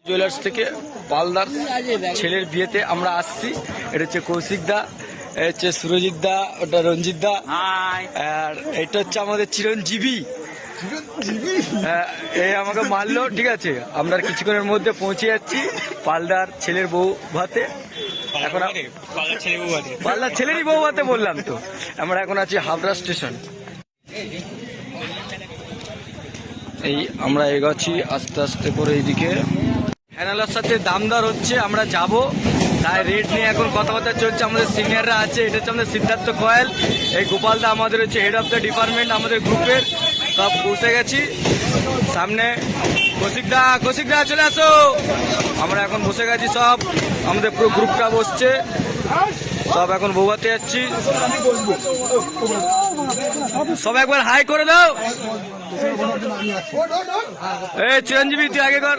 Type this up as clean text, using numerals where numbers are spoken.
Jewellers থেকে পালদার ছেলের বিয়েতে আমরা আসছি। এটা হচ্ছে কৌশিক দা, হচ্ছে সুরজিৎ দা, ওটা রঞ্জিত দা, আর এটা হচ্ছে আমাদের চিরঞ্জীবী। এই আমাকে মারলো, ঠিক আছে। আমরা কিছুক্ষণের মধ্যে পৌঁছে যাচ্ছি পালদার ছেলের বউ ভাতে। এখন পালদার ছেলেরই বউ ভাতে বললাম তো। আমরা এখন আছি হাবড়া স্টেশন। এই আমরা এগোচ্ছি আস্তে আস্তে করে এইদিকে। ফ্যানালার সাথে দামদার হচ্ছে, আমরা যাব, তাই রেট নিয়ে এখন কথাবার্তা চলছে। আমাদের সিনিয়ররা আছে, এটা হচ্ছে আমাদের সিদ্ধার্থ কয়েল, এই গোপালদা আমাদের হচ্ছে হেড অফ দ্য ডিপার্টমেন্ট আমাদের গ্রুপের। সব বসে গেছি সামনে। কৌশিক দা চলে আসো। আমরা এখন বসে গেছি সব, আমাদের পুরো গ্রুপটা বসছে সব। এখন বৌভাতে যাচ্ছি সব। একবার হাই করে দাও। এই চিরঞ্জীবী তুই আগে কর।